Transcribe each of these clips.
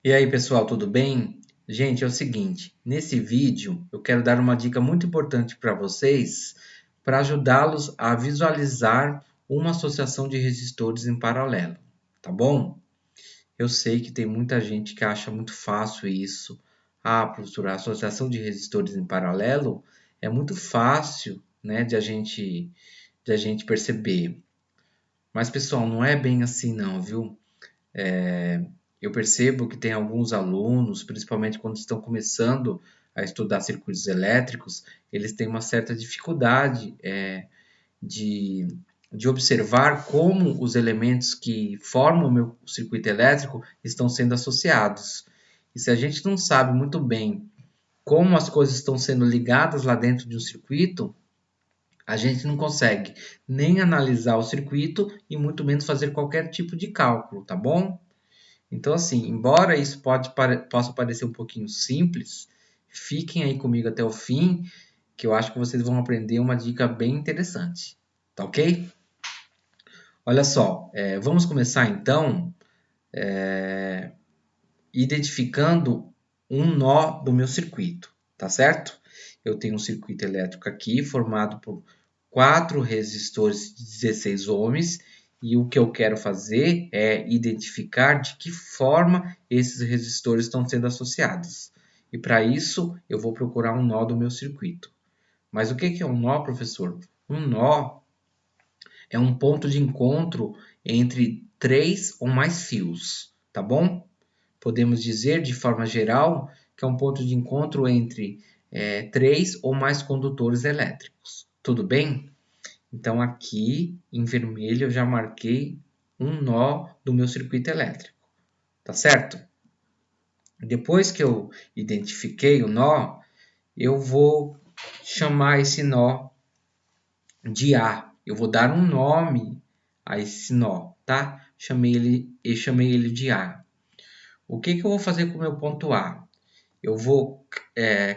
E aí, pessoal, tudo bem? Gente, é o seguinte, nesse vídeo eu quero dar uma dica muito importante para vocês para ajudá-los a visualizar uma associação de resistores em paralelo, tá bom? Eu sei que tem muita gente que acha muito fácil isso. Ah, professor, a associação de resistores em paralelo é muito fácil, né, de a gente perceber. Mas, pessoal, não é bem assim não, viu? Eu percebo que tem alguns alunos, principalmente quando estão começando a estudar circuitos elétricos, eles têm uma certa dificuldade de, de observar como os elementos que formam o meu circuito elétrico estão sendo associados. E se a gente não sabe muito bem como as coisas estão sendo ligadas lá dentro de um circuito, a gente não consegue nem analisar o circuito e muito menos fazer qualquer tipo de cálculo, tá bom? Então, assim, embora isso possa parecer um pouquinho simples, fiquem aí comigo até o fim, que eu acho que vocês vão aprender uma dica bem interessante. Tá ok? Olha só, vamos começar então identificando um nó do meu circuito, tá certo? Eu tenho um circuito elétrico aqui formado por 4 resistores de 16 ohms e o que eu quero fazer é identificar de que forma esses resistores estão sendo associados. E para isso eu vou procurar um nó do meu circuito. Mas o que é um nó, professor? Um nó é um ponto de encontro entre 3 ou mais fios, tá bom? Podemos dizer, de forma geral, que é um ponto de encontro entre 3 ou mais condutores elétricos. Tudo bem? Então, aqui em vermelho eu já marquei um nó do meu circuito elétrico, tá certo? Depois que eu identifiquei o nó, eu vou chamar esse nó de A. Eu vou dar um nome a esse nó, tá? Chamei ele de A. O que eu vou fazer com o meu ponto A? Eu vou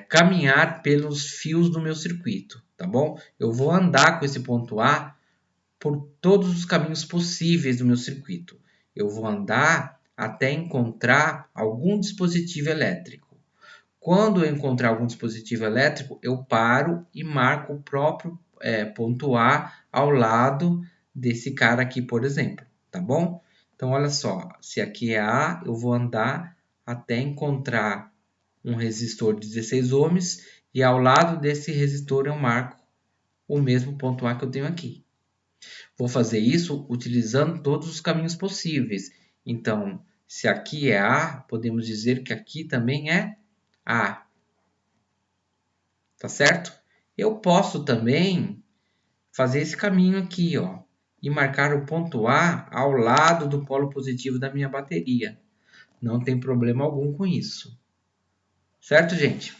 caminhar pelos fios do meu circuito, tá bom? Eu vou andar com esse ponto A por todos os caminhos possíveis do meu circuito. Eu vou andar até encontrar algum dispositivo elétrico. Quando eu encontrar algum dispositivo elétrico, eu paro e marco o próprio ponto A ao lado desse cara aqui, por exemplo, tá bom? Então, olha só, se aqui é A, eu vou andar até encontrar um resistor de 16 ohms e ao lado desse resistor eu marco o mesmo ponto A que eu tenho aqui. Vou fazer isso utilizando todos os caminhos possíveis. Então, se aqui é A, podemos dizer que aqui também é A, tá certo? Eu posso também fazer esse caminho aqui, ó, e marcar o ponto A ao lado do polo positivo da minha bateria. Não tem problema algum com isso. Certo, gente?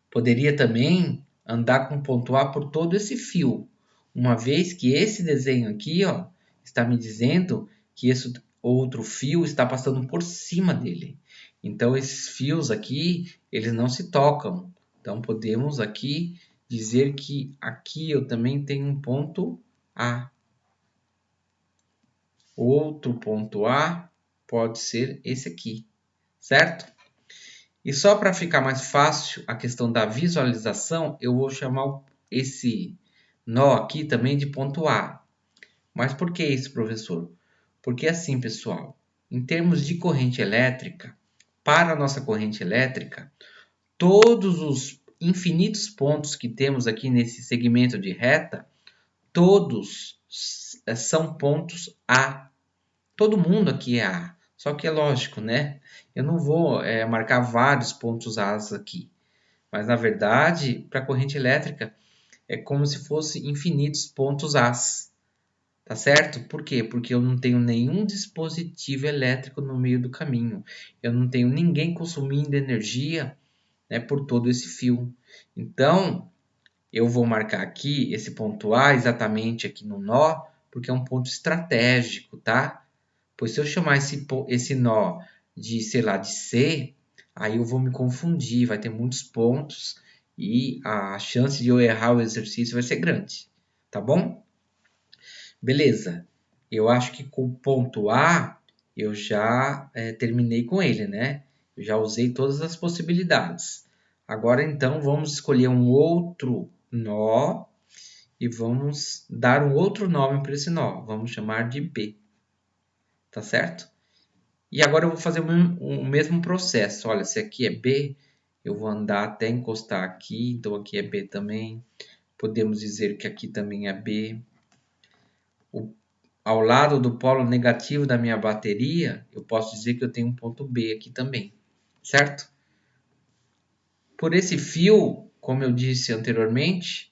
Poderia também andar com ponto A por todo esse fio, uma vez que esse desenho aqui, ó, está me dizendo que esse outro fio está passando por cima dele. Então, esses fios aqui, eles não se tocam. Então, podemos aqui dizer que aqui eu também tenho um ponto A. Outro ponto A pode ser esse aqui, certo? E só para ficar mais fácil a questão da visualização, eu vou chamar esse nó aqui também de ponto A. Mas por que isso, professor? Porque assim, pessoal, em termos de corrente elétrica, para a nossa corrente elétrica, todos os infinitos pontos que temos aqui nesse segmento de reta, todos são pontos A. Todo mundo aqui é A. Só que é lógico, né? Eu não vou marcar vários pontos A aqui. Mas, na verdade, para a corrente elétrica, é como se fosse infinitos pontos A. Tá certo? Por quê? Porque eu não tenho nenhum dispositivo elétrico no meio do caminho. Eu não tenho ninguém consumindo energia, né, por todo esse fio. Então, eu vou marcar aqui esse ponto A exatamente aqui no nó, porque é um ponto estratégico, tá? Pois se eu chamar esse nó de, sei lá, de C, aí eu vou me confundir, vai ter muitos pontos e a chance de eu errar o exercício vai ser grande, tá bom? Beleza. Eu acho que com o ponto A eu já terminei com ele, né? Eu já usei todas as possibilidades. Agora, então, vamos escolher um outro nó e vamos dar um outro nome para esse nó. Vamos chamar de B, tá certo? E agora eu vou fazer o mesmo processo. Olha, se aqui é B, eu vou andar até encostar aqui, então aqui é B também. Podemos dizer que aqui também é B. Ao lado do polo negativo da minha bateria, eu posso dizer que eu tenho um ponto B aqui também, certo? Por esse fio, como eu disse anteriormente,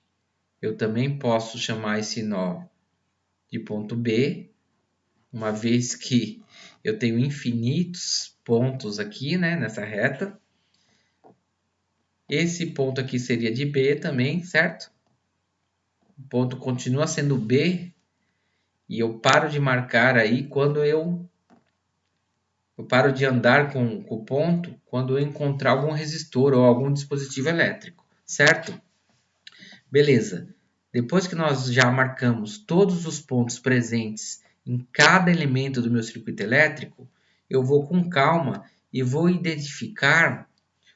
eu também posso chamar esse nó de ponto B, uma vez que eu tenho infinitos pontos aqui, né, nessa reta. Esse ponto aqui seria de B também, certo? O ponto continua sendo B e eu paro de marcar aí quando eu paro de andar com o ponto quando eu encontrar algum resistor ou algum dispositivo elétrico, certo? Beleza. Depois que nós já marcamos todos os pontos presentes em cada elemento do meu circuito elétrico, eu vou com calma e vou identificar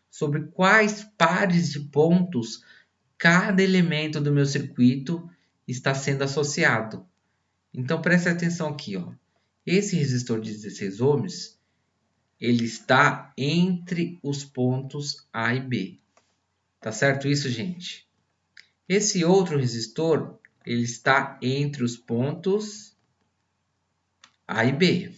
sobre quais pares de pontos cada elemento do meu circuito está sendo associado. Então preste atenção aqui, ó. Esse resistor de 16 ohms, ele está entre os pontos A e B. Tá certo isso, gente? Esse outro resistor, ele está entre os pontos A e B.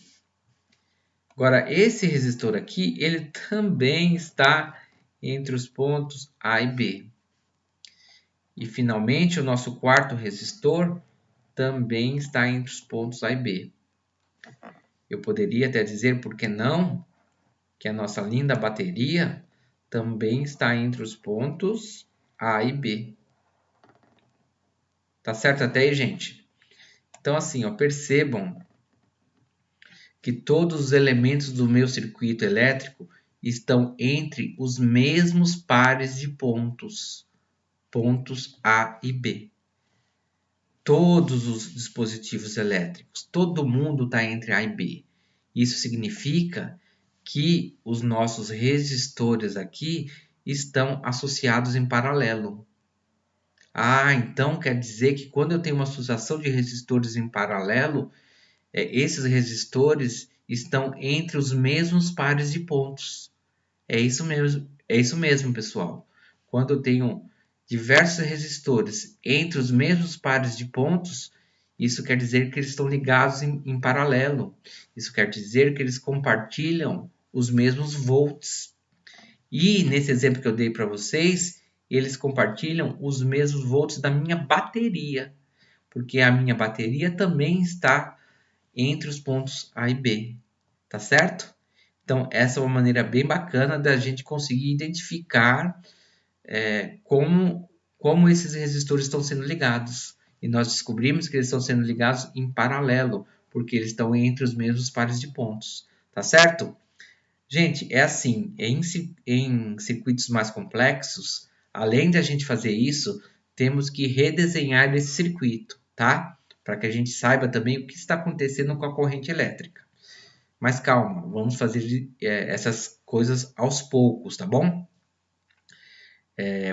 Agora, esse resistor aqui, ele também está entre os pontos A e B. E, finalmente, o nosso quarto resistor também está entre os pontos A e B. Eu poderia até dizer, por que não, que a nossa linda bateria também está entre os pontos A e B. Tá certo até aí, gente? Então, assim, ó, percebam que todos os elementos do meu circuito elétrico estão entre os mesmos pares de pontos, pontos A e B. Todos os dispositivos elétricos, todo mundo está entre A e B. Isso significa que os nossos resistores aqui estão associados em paralelo. Ah, então quer dizer que quando eu tenho uma associação de resistores em paralelo, esses resistores estão entre os mesmos pares de pontos. É isso mesmo, pessoal. Quando eu tenho diversos resistores entre os mesmos pares de pontos, isso quer dizer que eles estão ligados em paralelo. Isso quer dizer que eles compartilham os mesmos volts. E nesse exemplo que eu dei para vocês, eles compartilham os mesmos volts da minha bateria, porque a minha bateria também está entre os pontos A e B, tá certo? Então, essa é uma maneira bem bacana da gente conseguir identificar como esses resistores estão sendo ligados. E nós descobrimos que eles estão sendo ligados em paralelo, porque eles estão entre os mesmos pares de pontos, tá certo? Gente, é assim, em circuitos mais complexos, além de a gente fazer isso, temos que redesenhar esse circuito, tá? Para que a gente saiba também o que está acontecendo com a corrente elétrica. Mas calma, vamos fazer essas coisas aos poucos, tá bom?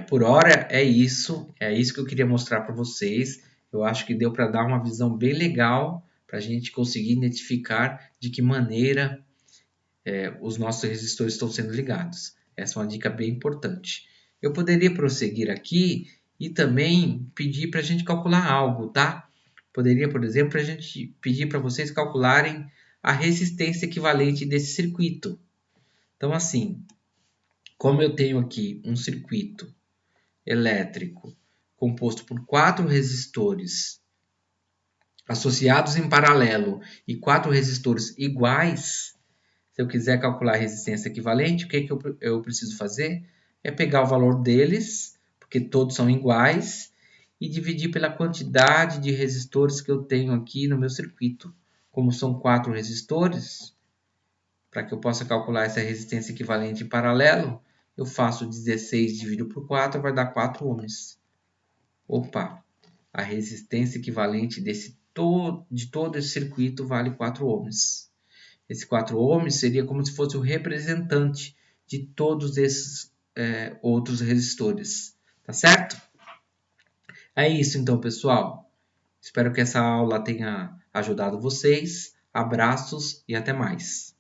Por hora é isso que eu queria mostrar para vocês. Eu acho que deu para dar uma visão bem legal para a gente conseguir identificar de que maneira os nossos resistores estão sendo ligados. Essa é uma dica bem importante. Eu poderia prosseguir aqui e também pedir para a gente calcular algo, tá? Poderia, por exemplo, a gente pedir para vocês calcularem a resistência equivalente desse circuito. Então, assim, como eu tenho aqui um circuito elétrico composto por 4 resistores associados em paralelo e 4 resistores iguais, se eu quiser calcular a resistência equivalente, o que eu preciso fazer? É pegar o valor deles, porque todos são iguais, e dividir pela quantidade de resistores que eu tenho aqui no meu circuito. Como são 4 resistores, para que eu possa calcular essa resistência equivalente em paralelo, eu faço 16 dividido por 4, vai dar 4 ohms. Opa, a resistência equivalente de todo esse circuito vale 4 ohms. Esse 4 ohms seria como se fosse o representante de todos esses outros resistores, tá certo? É isso então, pessoal. Espero que essa aula tenha ajudado vocês. Abraços e até mais.